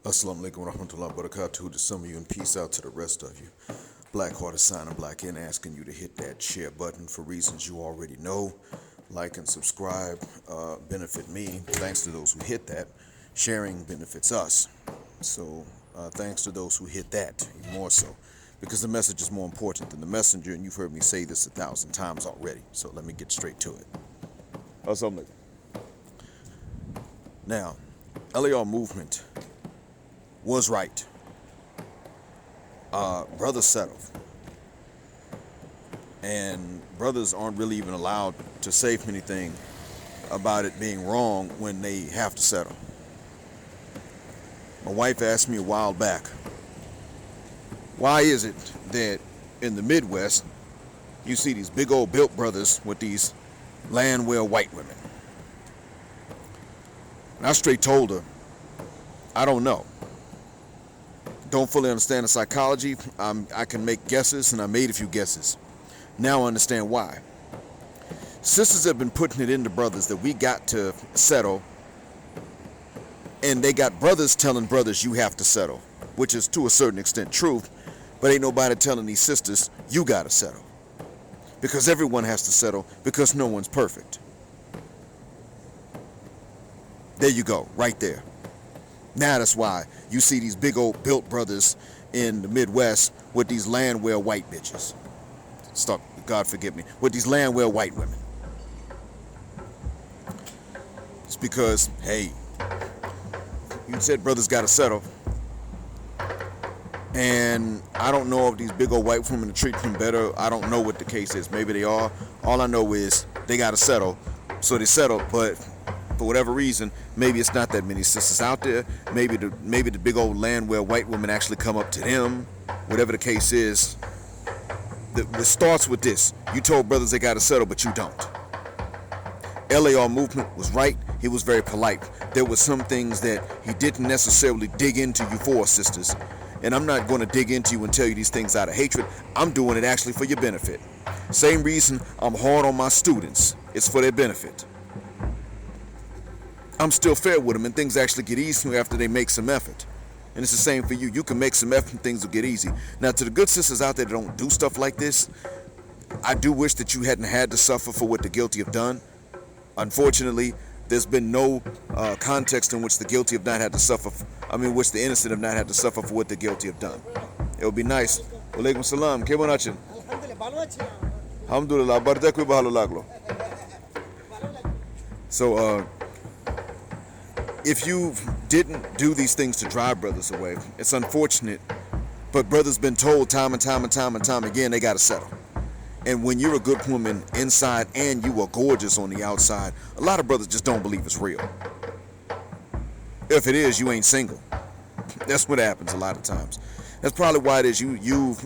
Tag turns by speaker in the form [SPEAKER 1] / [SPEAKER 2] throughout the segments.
[SPEAKER 1] Assalamu alaikum wa rahmatullahi wa barakatuh to some of you, and peace out to the rest of you. Black Hearted signing black in, asking you to hit that share button for reasons you already know. Like and subscribe benefit me. Thanks to those who hit that. Sharing benefits us. So thanks to those who hit that, even more so. Because the message is more important than the messenger, and you've heard me say this 1,000 times already. So let me get straight to it. Assalamu alaikum. Now, LAR movement was right. Brothers settled. And brothers aren't really even allowed to say anything about it being wrong when they have to settle. My wife asked me a while back, why is it that in the Midwest you see these big old built brothers with these land-well white women? And I straight told her, I don't know. Don't fully understand the psychology. I can make guesses, and I made a few guesses. Now I understand why. Sisters have been putting it into brothers that we got to settle, and they got brothers telling brothers you have to settle, which is to a certain extent true, but ain't nobody telling these sisters you gotta settle. Because everyone has to settle, because no one's perfect. There you go, right there. Now that's why you see these big old built brothers in the Midwest with these land-well white bitches. Stop, God forgive me, with these land-well white women. It's because, hey, you said brothers gotta settle. And I don't know if these big old white women are treating them better. I don't know what the case is. Maybe they are. All I know is they gotta settle. So they settle, but for whatever reason, maybe it's not that many sisters out there. Maybe the big old land-well white women actually come up to them. Whatever the case is, it starts with this. You told brothers they gotta settle, but you don't. LAR movement was right. He was very polite. There were some things that he didn't necessarily dig into you for, sisters. And I'm not going to dig into you and tell you these things out of hatred. I'm doing it actually for your benefit. Same reason I'm hard on my students. It's for their benefit. I'm still fair with them, and things actually get easier after they make some effort. And it's the same for you. You can make some effort and things will get easy. Now, to the good sisters out there that don't do stuff like this, I do wish that you hadn't had to suffer for what the guilty have done. Unfortunately, there's been no context in which the guilty have not had to suffer. Which the innocent have not had to suffer for what the guilty have done. It would be nice. Walaikum salam. Kevan achen? Alhamdulillah. Bardak we bahalo laglo. So, if you didn't do these things to drive brothers away, it's unfortunate, but brothers been told time and time again they gotta settle. And when you're a good woman inside and you are gorgeous on the outside, a lot of brothers just don't believe it's real. If it is, you ain't single. That's what happens a lot of times. That's probably why it is you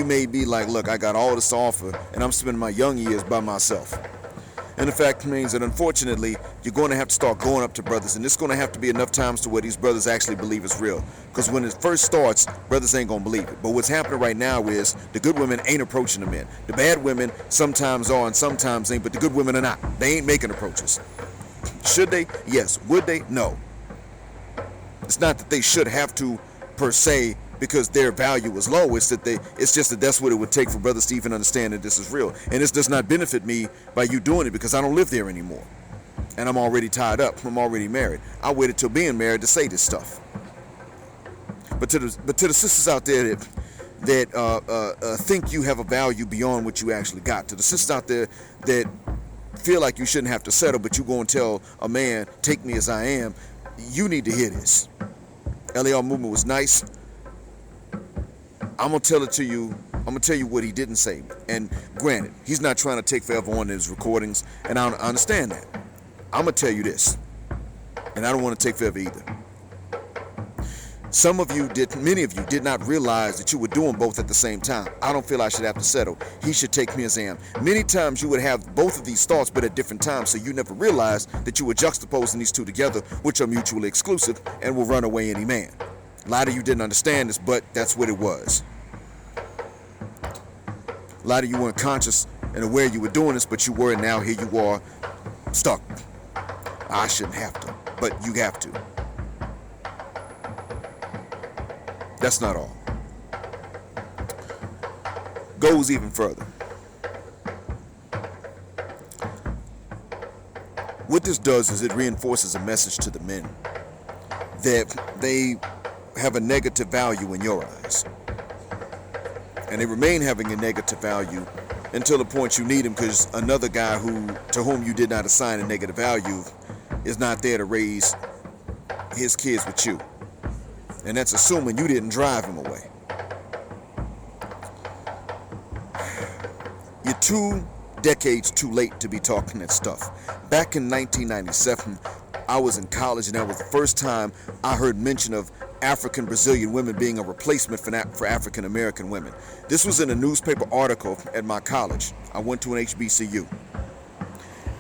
[SPEAKER 1] may be like, look, I got all this to offer and I'm spending my young years by myself. And the fact remains that unfortunately, you're going to have to start going up to brothers, and it's going to have to be enough times to where these brothers actually believe it's real. Because when it first starts, brothers ain't going to believe it. But what's happening right now is the good women ain't approaching the men. The bad women sometimes are and sometimes ain't, but the good women are not. They ain't making approaches. Should they? Yes. Would they? No. It's not that they should have to, per se, because their value is low. It's just that that's what it would take for brothers to even understand that this is real. And this does not benefit me by you doing it because I don't live there anymore. And I'm already tied up. I'm already married. I waited till being married to say this stuff. But to the sisters out there that think you have a value beyond what you actually got, to the sisters out there that feel like you shouldn't have to settle, but you go and tell a man, take me as I am, you need to hear this. LAR movement was nice. I'm going to tell it to you. I'm going to tell you what he didn't say. And granted, he's not trying to take forever on his recordings, and I understand that. I'm going to tell you this, and I don't want to take forever either. Many of you did not realize that you were doing both at the same time. I don't feel I should have to settle. He should take me as I am. Many times you would have both of these thoughts, but at different times, so you never realized that you were juxtaposing these two together, which are mutually exclusive and will run away any man. A lot of you didn't understand this, but that's what it was. A lot of you weren't conscious and aware you were doing this, but you were, and now here you are, stuck. I shouldn't have to. but you have to. That's not all. Goes even further. What this does is it reinforces a message to the men that they have a negative value in your eyes. And they remain having a negative value until the point you need them, because another guy to whom you did not assign a negative value is not there to raise his kids with you. And that's assuming you didn't drive him away. You're 2 decades too late to be talking that stuff. Back in 1997, I was in college, and that was the first time I heard mention of African Brazilian women being a replacement for African American women. This was in a newspaper article at my college. I went to an HBCU.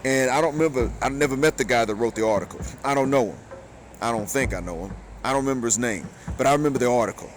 [SPEAKER 1] And I never met the guy that wrote the article. I don't know him. I don't think I know him. I don't remember his name, but I remember the article.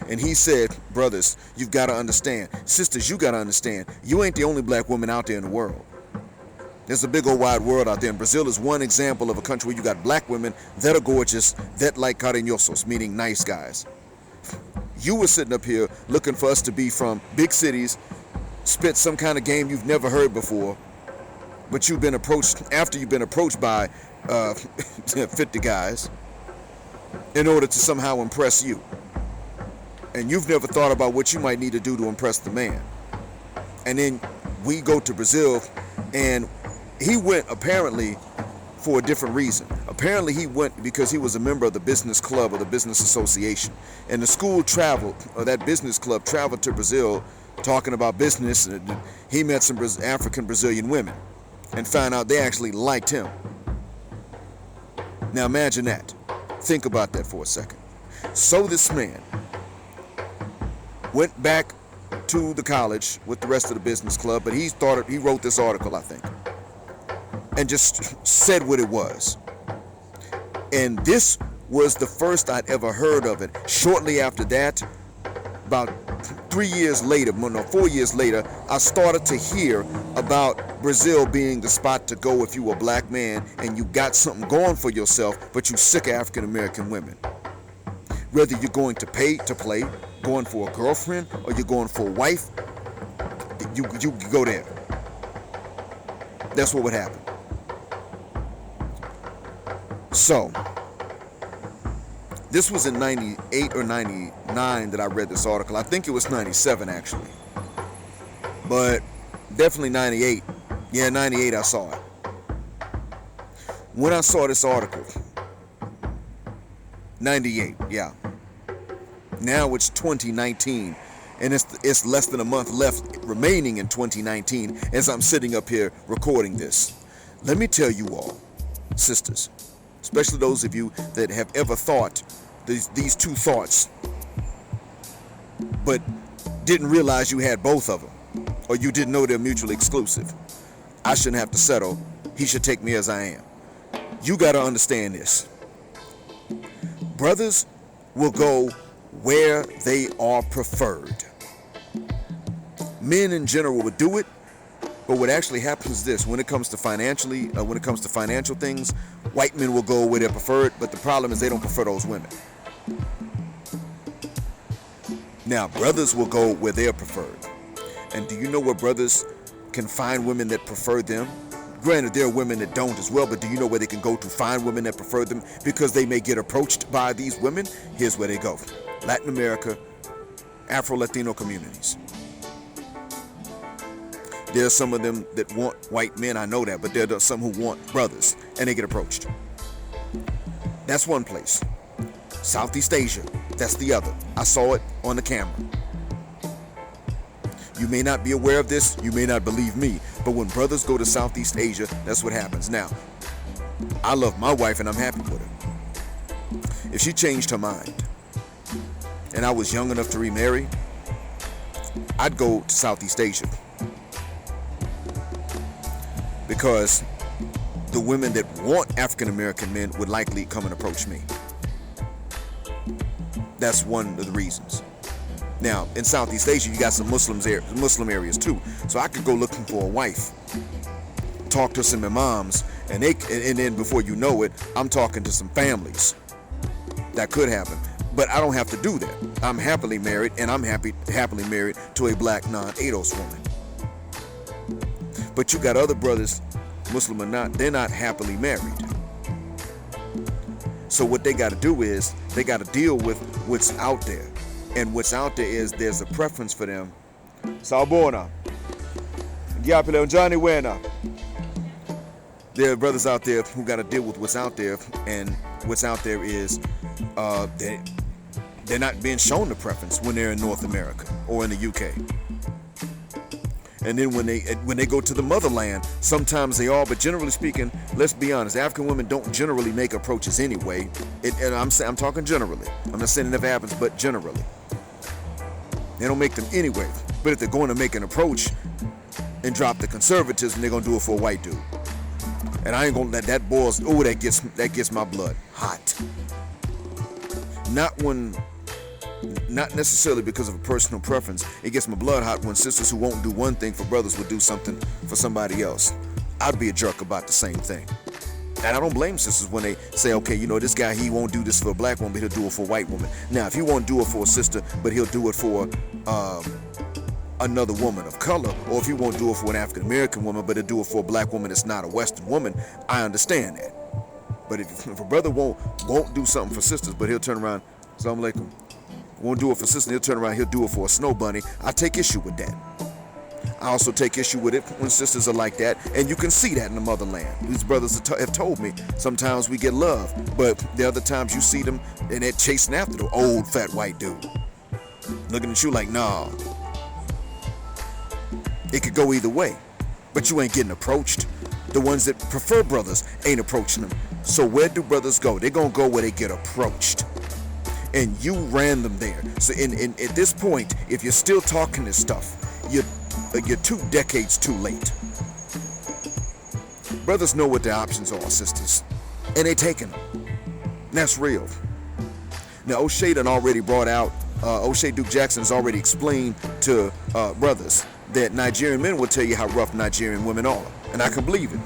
[SPEAKER 1] And he said, brothers, you've got to understand. Sisters, you got to understand. You ain't the only black woman out there in the world. There's a big old wide world out there. And Brazil is one example of a country where you got black women that are gorgeous, that like cariñosos, meaning nice guys. You were sitting up here looking for us to be from big cities, spit some kind of game you've never heard before, but you've been approached by 50 guys in order to somehow impress you. And you've never thought about what you might need to do to impress the man. And then we go to Brazil, and he went apparently for a different reason. Apparently he went because he was a member of the business club or the business association. And the school traveled, or that business club traveled to Brazil talking about business, and he met some African Brazilian women and found out they actually liked him. Now imagine that. Think about that for a second. So this man went back to the college with the rest of the business club, but he wrote this article, I think, and just said what it was. And this was the first I'd ever heard of it. Shortly after that, about 4 years later, I started to hear about Brazil being the spot to go if you were a black man and you got something going for yourself, but you sick of African American women. Whether you're going to pay to play, going for a girlfriend, or you're going for a wife, you go there. That's what would happen. So, this was in 98 or 99 that I read this article. I think it was 97 actually. But definitely 98. Yeah, 98 I saw it. When I saw this article, 98, yeah. Now it's 2019, and it's less than a month left remaining in 2019 as I'm sitting up here recording this. Let me tell you all, sisters, especially those of you that have ever thought these two thoughts, but didn't realize you had both of them, or you didn't know they're mutually exclusive. I shouldn't have to settle. He should take me as I am. You got to understand this. Brothers will go where they are preferred. Men in general would do it, but what actually happens is this: when it comes to financial things, white men will go where they're preferred, but the problem is they don't prefer those women. Now, brothers will go where they're preferred. And do you know where brothers can find women that prefer them? Granted, there are women that don't as well, but do you know where they can go to find women that prefer them because they may get approached by these women? Here's where they go: Latin America, Afro-Latino communities. There are some of them that want white men, I know that, but there are some who want brothers, and they get approached. That's one place. Southeast Asia, that's the other. I saw it on the camera. You may not be aware of this, you may not believe me, but when brothers go to Southeast Asia, that's what happens. Now, I love my wife and I'm happy with her. If she changed her mind and I was young enough to remarry, I'd go to Southeast Asia. Because the women that want African American men would likely come and approach me. That's one of the reasons. Now, in Southeast Asia, you got some Muslim areas too. So I could go looking for a wife talk to some imams, and then before you know it, I'm talking to some families. That could happen. But I don't have to do that. I'm happily married, and I'm happily married to a black non-ADOS woman. But you got other brothers, Muslim or not, they're not happily married. So what they got to do is they got to deal with what's out there. And what's out there is there's a preference for them. Salbona. Johnny Wena. There are brothers out there who got to deal with what's out there, and what's out there is they're not being shown the preference when they're in North America or in the UK. And then when they go to the motherland, sometimes they are, but generally speaking, let's be honest, African women don't generally make approaches anyway. And I'm talking generally. I'm not saying it never happens, but generally. They don't make them anyway. But if they're going to make an approach and drop the conservatism, they're going to do it for a white dude. And I ain't going to let that boils, that gets my blood hot. Not necessarily because of a personal preference. It gets my blood hot when sisters who won't do one thing for brothers would do something for somebody else. I'd be a jerk about the same thing. And I don't blame sisters when they say, okay, this guy, he won't do this for a black woman, but he'll do it for a white woman. Now, if he won't do it for a sister, but he'll do it for another woman of color, or if he won't do it for an African American woman, but he'll do it for a black woman that's not a Western woman, I understand that. But if a brother won't do something for sisters, but he'll turn around, Assalamu alaikum, won't do it for sisters, he'll turn around, he'll do it for a snow bunny, I take issue with that. I also take issue with it when sisters are like that, and you can see that in the motherland. These brothers have told me sometimes we get love, but the other times you see them and they're chasing after the old fat white dude, looking at you like, nah. It could go either way, but you ain't getting approached. The ones that prefer brothers ain't approaching them. So where do brothers go? They're gonna go where they get approached, and you ran them there. So at this point, if you're still talking this stuff, you're 2 decades too late. Brothers know what their options are, sisters, and they taking them. That's real. Now, O'Shea done already brought out, O'Shea Duke Jackson has already explained to brothers that Nigerian men will tell you how rough Nigerian women are, and I can believe it.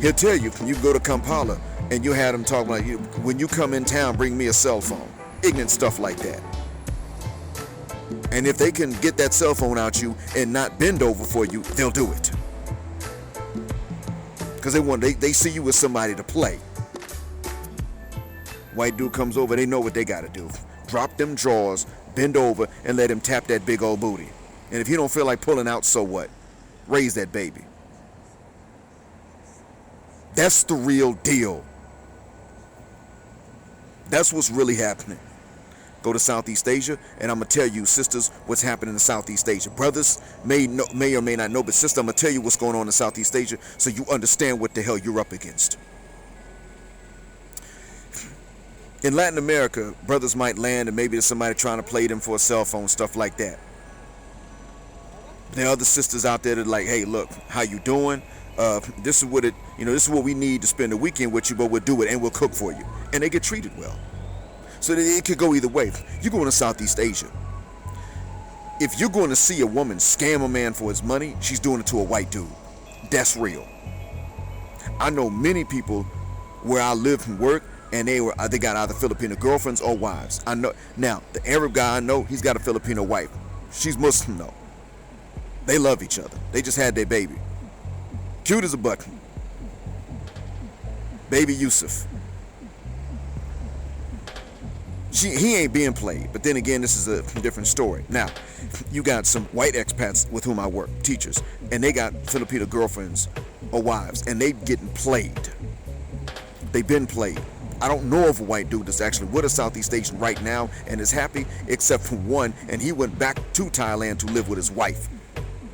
[SPEAKER 1] He'll tell you, you go to Kampala, and you had him talking like, when you come in town, bring me a cell phone. Ignorant stuff like that. And if they can get that cell phone out you and not bend over for you, they'll do it. Because they see you as somebody to play. White dude comes over, they know what they got to do. Drop them drawers, bend over, and let him tap that big old booty. And if he don't feel like pulling out, so what? Raise that baby. That's the real deal. That's what's really happening. Go to Southeast Asia, and I'm going to tell you, sisters, what's happening in Southeast Asia. Brothers may or may not know, but sister, I'm going to tell you what's going on in Southeast Asia so you understand what the hell you're up against. In Latin America, brothers might land, and maybe there's somebody trying to play them for a cell phone, stuff like that. There are other sisters out there that are like, hey, look, how you doing? This is what we need to spend a weekend with you, but we'll do it, and we'll cook for you. And they get treated well. So it could go either way. You're going to Southeast Asia. If you're going to see a woman scam a man for his money, she's doing it to a white dude. That's real. I know many people where I live and work, and they got either Filipino girlfriends or wives. I know now the Arab guy I know, he's got a Filipino wife. She's Muslim though. They love each other. They just had their baby. Cute as a button. Baby Yusuf. He ain't being played, but then again, this is a different story. Now, you got some white expats with whom I work, teachers, and they got Filipino girlfriends or wives, and they getting played. They've been played. I don't know of a white dude that's actually with a Southeast Asian right now and is happy, except for one, and he went back to Thailand to live with his wife.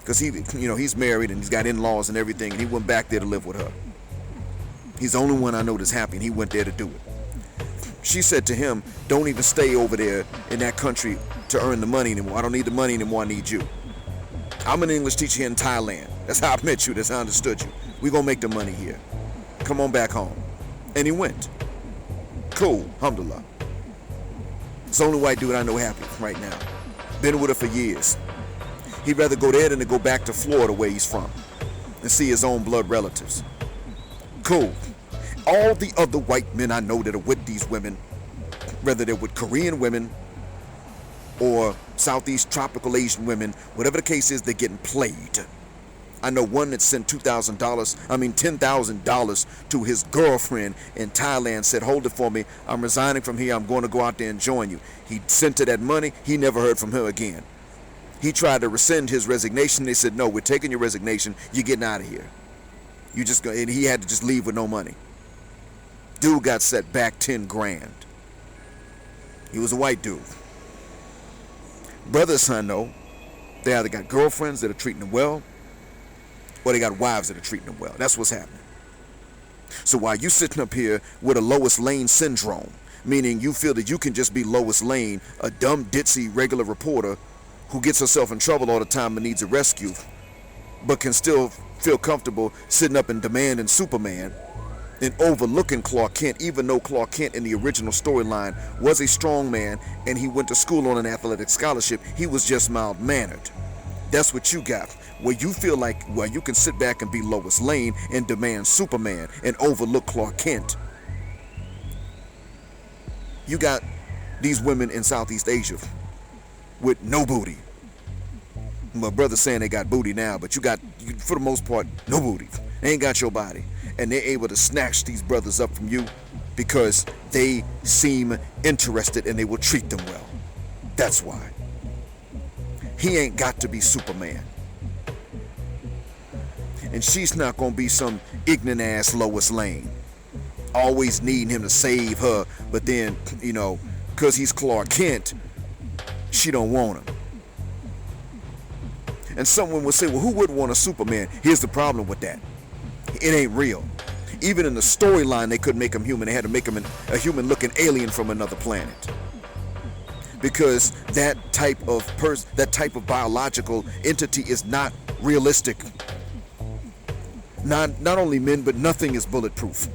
[SPEAKER 1] Because he's married and he's got in-laws and everything, and he went back there to live with her. He's the only one I know that's happy, and he went there to do it. She said to him, don't even stay over there in that country to earn the money anymore. I don't need the money anymore, I need you. I'm an English teacher here in Thailand. That's how I met you, that's how I understood you. We're going to make the money here. Come on back home. And he went. Cool, alhamdulillah. It's the only white dude I know happy right now. Been with her for years. He'd rather go there than to go back to Florida where he's from. and see his own blood relatives. Cool. All the other white men I know that are with these women, whether they're with Korean women or Southeast tropical Asian women, whatever the case is, they're getting played. I know one that sent $10,000 to his girlfriend in Thailand, said, hold it for me, I'm resigning from here, I'm going to go out there and join you. He sent her that money, he never heard from her again. He tried to rescind his resignation, they said, no, we're taking your resignation, you're getting out of here. You just go, and he had to just leave with no money. Dude got set back 10 grand. He was a white dude. Brothers I know, they either got girlfriends that are treating them well, or they got wives that are treating them well. That's what's happening. So while you sitting up here with a Lois Lane syndrome, meaning you feel that you can just be Lois Lane, a dumb, ditzy, regular reporter who gets herself in trouble all the time and needs a rescue, but can still feel comfortable sitting up and demanding Superman and overlooking Clark Kent, even though Clark Kent in the original storyline was a strong man and he went to school on an athletic scholarship, he was just mild-mannered. That's what you got, where you feel like, well, you can sit back and be Lois Lane and demand Superman and overlook Clark Kent. You got these women in Southeast Asia with no booty. My brother's saying they got booty now, but you got, for the most part, no booty. They ain't got your body. And they're able to snatch these brothers up from you because they seem interested and they will treat them well. That's why. He ain't got to be Superman. And she's not going to be some ignorant ass Lois Lane, always needing him to save her, but then, because he's Clark Kent, she don't want him. And someone would say, well, who would want a Superman? Here's the problem with that. It ain't real. Even in the storyline, they couldn't make him human. They had to make him a human-looking alien from another planet. Because that type of biological entity is not realistic. Not only men, but nothing is bulletproof.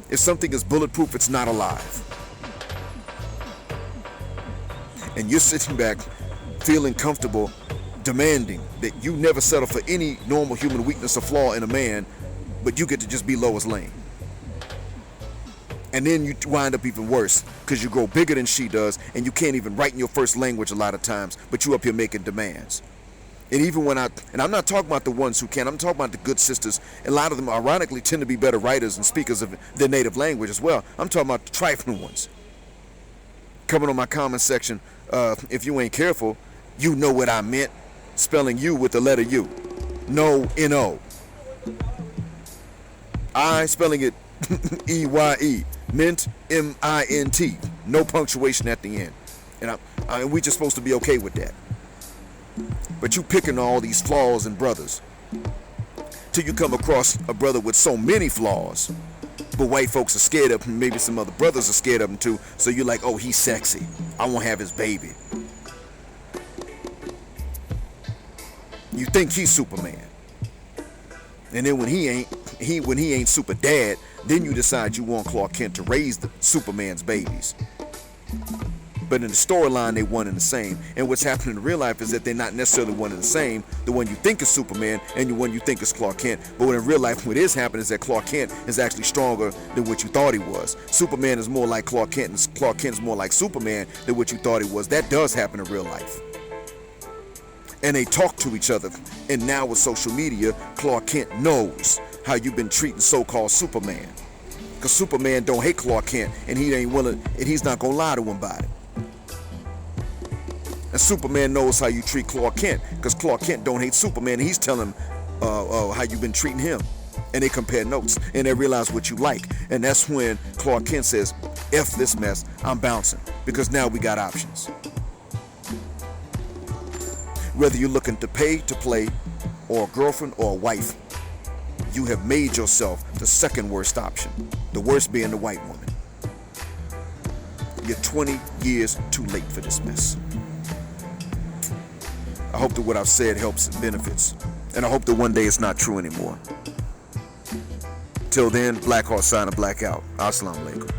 [SPEAKER 1] If something is bulletproof, it's not alive. And you're sitting back feeling comfortable demanding that you never settle for any normal human weakness or flaw in a man, but you get to just be Lois Lane. And then you wind up even worse because you grow bigger than she does and you can't even write in your first language a lot of times, but you up here making demands. And even when I'm not talking about the ones who can, I'm talking about the good sisters. A lot of them ironically tend to be better writers and speakers of their native language as well. I'm talking about the trifling ones. Coming on my comment section, if you ain't careful, you know what I meant. Spelling you with the letter U. No, N-O. I spelling it E-Y-E. Mint, M-I-N-T. No punctuation at the end. And we just supposed to be okay with that. But you picking all these flaws in brothers till you come across a brother with so many flaws, but white folks are scared of him. Maybe some other brothers are scared of him too. So you're like, oh, he's sexy. I won't have his baby. You think he's Superman, and then when he ain't super dad, then you decide you want Clark Kent to raise the Superman's babies. But in the storyline, they one and the same. And what's happening in real life is that they're not necessarily one and the same. The one you think is Superman and the one you think is Clark Kent. But in real life, what is happening is that Clark Kent is actually stronger than what you thought he was. Superman is more like Clark Kent, and Clark Kent is more like Superman than what you thought he was. That does happen in real life. And they talk to each other. And now with social media, Clark Kent knows how you've been treating so-called Superman. Because Superman don't hate Clark Kent, and he ain't willing, and he's not gonna lie to him about it. And Superman knows how you treat Clark Kent, because Clark Kent don't hate Superman, and he's telling him how you've been treating him. And they compare notes, and they realize what you like. And that's when Clark Kent says, F this mess, I'm bouncing, because now we got options. Whether you're looking to pay to play, or a girlfriend or a wife, you have made yourself the second worst option. The worst being the white woman. You're 20 years too late for this mess. I hope that what I've said helps and benefits. And I hope that one day it's not true anymore. Till then, Black Heart signing, Black out. Assalamu alaikum.